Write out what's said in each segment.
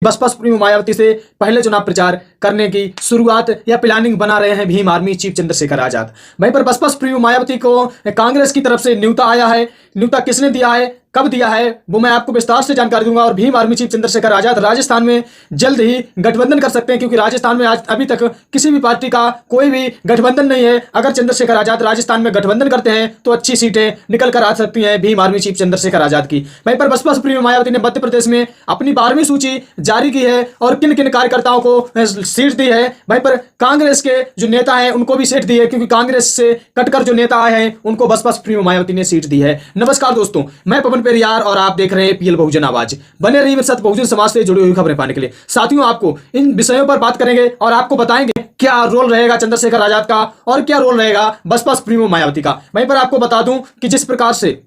Baspa supremo Mayawati से पहले चुनाव प्रचार करने की शुरुआत या प्लानिंग बना रहे हैं भीम आर्मी चीफ चंद्रशेखर आजाद। वहीं पर बसपा सुप्रीमो मायावती को कांग्रेस की तरफ से न्योता आया है। न्योता किसने दिया है, कब दिया है, वो मैं आपको विस्तार से जानकारी दूंगा। और भीम आर्मी चीफ चंद्रशेखर आजाद राजस्थान में जल्द ही गठबंधन कर सकते हैं, क्योंकि राजस्थान में आज अभी तक किसी भी पार्टी का कोई भी गठबंधन नहीं है। अगर चंद्रशेखर आजाद राजस्थान में गठबंधन करते हैं तो अच्छी सीटें निकल कर आ सकती हैं भीम आर्मी चीफ चंद्रशेखर आजाद की। वहीं पर बसपा सुप्रीमो मायावती ने मध्य प्रदेश में अपनी 12वीं सूची जारी की है और किन किन कार्यकर्ताओं को सीट दी है। वहीं पर कांग्रेस के जो नेता हैं उनको भी सीट दी है, क्योंकि कांग्रेस से कटकर जो नेता आए हैं उनको बसपा सुप्रीमो मायावती ने सीट दी है। नमस्कार दोस्तों, मैं पवन पेरियार और आप देख रहे हैं पीएल बहुजन आवाज। बने रहिए मेरे साथ बहुजन समाज से जुड़ी हुई खबरें पाने के लिए। साथियों, आपको इन विषयों पर बात करेंगे और आपको बताएंगे क्या रोल रहेगा चंद्रशेखर आजाद का और क्या रोल रहेगा बसपा सुप्रीमो मायावती का। वहीं पर आपको बता दूं कि जिस प्रकार से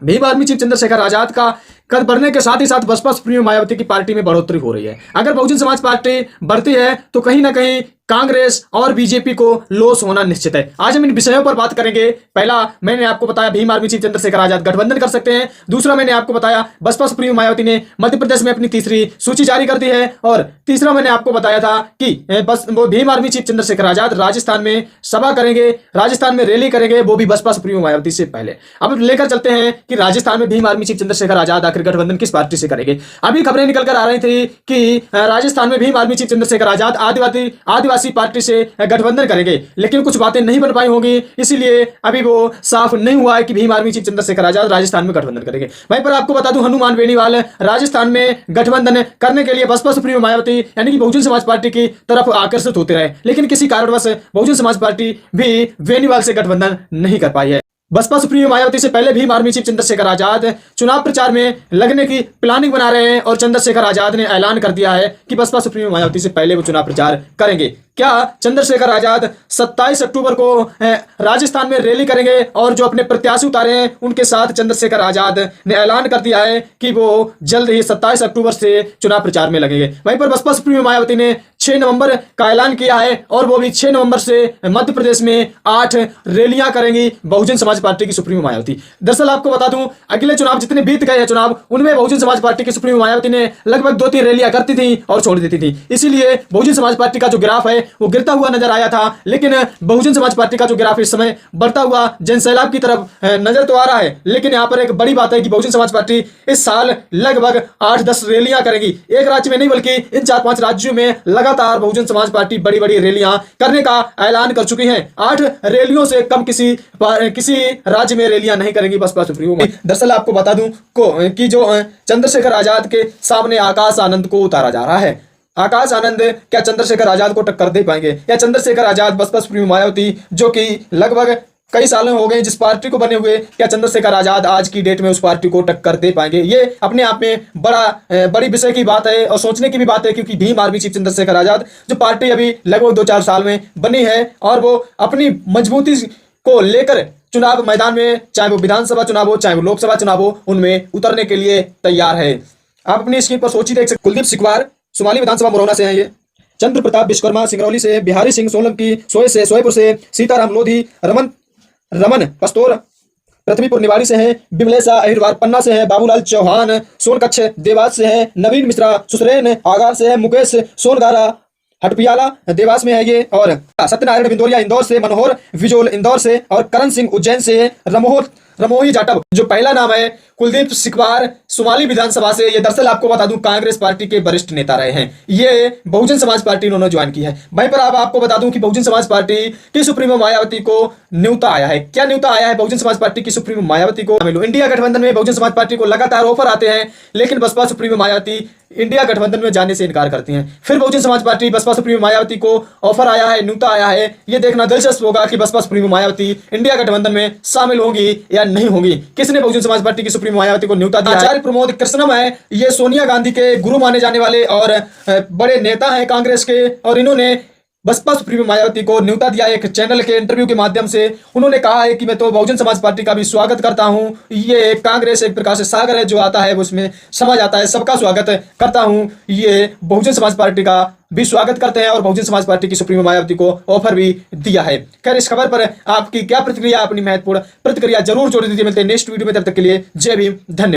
भीम आर्मी चीफ चंद्रशेखर आजाद का कद बढ़ने के साथ ही साथ बसपा सुप्रीमो मायावती की पार्टी में बढ़ोतरी हो रही है। अगर बहुजन समाज पार्टी बढ़ती है तो कहीं ना कहीं कांग्रेस और बीजेपी को लॉस होना निश्चित है। आज हम इन विषयों पर बात करेंगे। पहला मैंने आपको बताया भीम आर्मी चीफ चंद्रशेखर आजाद गठबंधन कर सकते हैं। दूसरा मैंने आपको बताया बसपा सुप्रीमो मायावती ने मध्य प्रदेश में अपनी तीसरी सूची जारी कर दी है। और तीसरा मैंने आपको बताया था कि बस वो भीम आर्मी चीफ चंद्रशेखर आजाद राजस्थान में सभा करेंगे, राजस्थान में रैली करेंगे, वो भी बसपा सुप्रीमो मायावती से पहले। अब लेकर चलते हैं कि राजस्थान में भीम आर्मी चीफ चंद्रशेखर आजाद आखिर गठबंधन किस पार्टी से करेंगे। अभी खबरें निकल कर आ रही थी कि राजस्थान में भीम आर्मी चीफ चंद्रशेखर आजाद आदिवासी पार्टी से गठबंधन करेंगे, लेकिन कुछ बातें नहीं बन पाई होंगी, इसीलिए अभी वो साफ नहीं हुआ है कि भीम आर्मी चीफ चंद्रशेखर आजाद राजस्थान में गठबंधन करेंगे। वहीं पर आपको बता दूं हनुमान बेनीवाल राजस्थान में गठबंधन करने के लिए बसपा सुप्रीमो मायावती यानी कि बहुजन समाज पार्टी की तरफ आकर्षित होते रहे, लेकिन किसी कारणवश बहुजन समाज पार्टी भी बेनीवाल से गठबंधन नहीं कर पाई है। बसपा सुप्रीमो मायावती से पहले भीम आर्मी चीफ चंद्रशेखर आजाद चुनाव प्रचार में लगने की प्लानिंग बना रहे हैं और चंद्रशेखर आजाद ने ऐलान कर दिया है कि बसपा सुप्रीमो मायावती से पहले वो चुनाव प्रचार करेंगे। क्या चंद्रशेखर आजाद 27 अक्टूबर को राजस्थान में रैली करेंगे और जो अपने प्रत्याशी उतारे हैं उनके साथ चंद्रशेखर आजाद ने ऐलान कर दिया है कि वो जल्द ही 27 अक्टूबर से चुनाव प्रचार में लगेंगे। वहीं पर बसपा सुप्रीमो मायावती ने 6 नवंबर का ऐलान किया है और वो भी 6 नवंबर से मध्य प्रदेश में 8 रैलियां करेंगी बहुजन समाज पार्टी की सुप्रीमो मायावती। दरअसल आपको बता दूं अगले चुनाव जितने बीत गए हैं चुनाव, उनमें बहुजन समाज पार्टी की सुप्रीमो मायावती ने लगभग 2-3 रैलियां करती थी और छोड़ देती थी। इसीलिए बहुजन समाज पार्टी का जो ग्राफ है वो गिरता हुआ नजर आया था, लेकिन बहुजन समाज पार्टी का जो ग्राफ इस समय बढ़ता हुआ जनसैलाब की तरफ नजर तो आ रहा है। लेकिन यहाँ पर एक बड़ी बात है कि बहुजन समाज पार्टी इस साल लगभग 8-10 रैलियां करेगी। एक राज्य में नहीं बल्कि इन 4-5 राज्यों में लगातार बहुजन समाज पार्टी बड़ी बड़ी रैलियां करने का ऐलान कर चुकी है। 8 रैलियों से कम किसी राज्य में रैलियां नहीं करेंगी बसपा सुप्रीमो। दरअसल आपको बता दूं कि जो चंद्रशेखर आजाद के सामने आकाश आनंद को उतारा जा रहा है। आकाश आनंद क्या चंद्रशेखर आजाद को टक्कर दे पाएंगे, या चंद्रशेखर आजाद बसपा सुप्रीमो मायावती जो कि लगभग कई सालों हो गए जिस पार्टी को बने हुए, क्या चंद्रशेखर आजाद आज की डेट में उस पार्टी को टक्कर दे पाएंगे? ये अपने आप में बड़ी विषय की बात है और सोचने की भी बात है, क्योंकि भीम आर्मी चीफ चंद्रशेखर आजाद जो पार्टी अभी लगभग 2-4 साल में बनी है और वो अपनी मजबूती को लेकर चुनाव मैदान में, चाहे वो विधानसभा चुनाव हो चाहे वो लोकसभा चुनाव हो, उनमें उतरने के लिए तैयार है। आप अपनी स्क्रीन पर सोची देख सकते। कुलदीप सिकवार सुमाली विधानसभा मुरौना से हैं, ये चंद्र प्रताप विश्वकर्मा सिंगरौली से, बिहारी सिंह सोलंकी सोएपुर से, सीताराम लोधी रमन पस्तौर पृथ्वीपुर निवाड़ी से हैं, बिमलेशा अहिरवार पन्ना से हैं, बाबूलाल चौहान सोनकच्छ देवास से हैं, नवीन मिश्रा सुसरेन आगार से है, मुकेश सोनगारा हटपियाला देवास में है ये, और सत्यनारायण बिंदोरिया इंदौर से, मनोहर विजोल इंदौर से, और करण सिंह उज्जैन से, रमोही जाटव जो पहला नाम है कुलदीप सिकवार सुमाली विधानसभा से। ये दरअसल आपको बता दूं कांग्रेस पार्टी के वरिष्ठ नेता रहे हैं, ये बहुजन समाज पार्टी इन्होंने ज्वाइन की है। वहीं पर आपको बता दूं कि बहुजन समाज पार्टी की सुप्रीमो मायावती को न्योता आया है। क्या न्योता आया है बहुजन समाज पार्टी की सुप्रीमो मायावती को? इंडिया गठबंधन में बहुजन समाज पार्टी को लगातार ऑफर आते हैं, लेकिन बसपा सुप्रीमो मायावती इंडिया गठबंधन में जाने से इनकार करती हैं। फिर बहुजन समाज पार्टी बसपा सुप्रीमो मायावती को ऑफर आया है, न्योता आया है। ये देखना दिलचस्प होगा कि बसपा सुप्रीमो मायावती इंडिया गठबंधन में शामिल होंगी या नहीं होंगी। किसने बहुजन समाज पार्टी की सुप्रीमो मायावती को न्योता दिया? आचार्य प्रमोद कृष्णम है, ये सोनिया गांधी के गुरु माने जाने वाले और बड़े नेता हैं कांग्रेस के, और इन्होंने बसपा सुप्रीमो मायावती को न्योता दिया। एक चैनल के इंटरव्यू के माध्यम से उन्होंने कहा है कि मैं तो बहुजन समाज पार्टी का भी स्वागत करता हूं। ये कांग्रेस एक प्रकार से सागर है, जो आता है उसमें समा जाता है, सबका स्वागत करता हूं। ये बहुजन समाज पार्टी का भी स्वागत करते हैं और बहुजन समाज पार्टी की सुप्रीमो मायावती को ऑफर भी दिया है। खैर, इस खबर पर आपकी क्या प्रतिक्रिया? अपनी महत्वपूर्ण प्रतिक्रिया जरूर जोड़ दीजिए। मिलते हैं नेक्स्ट वीडियो में, तब तक के लिए जय भीम, धन्यवाद।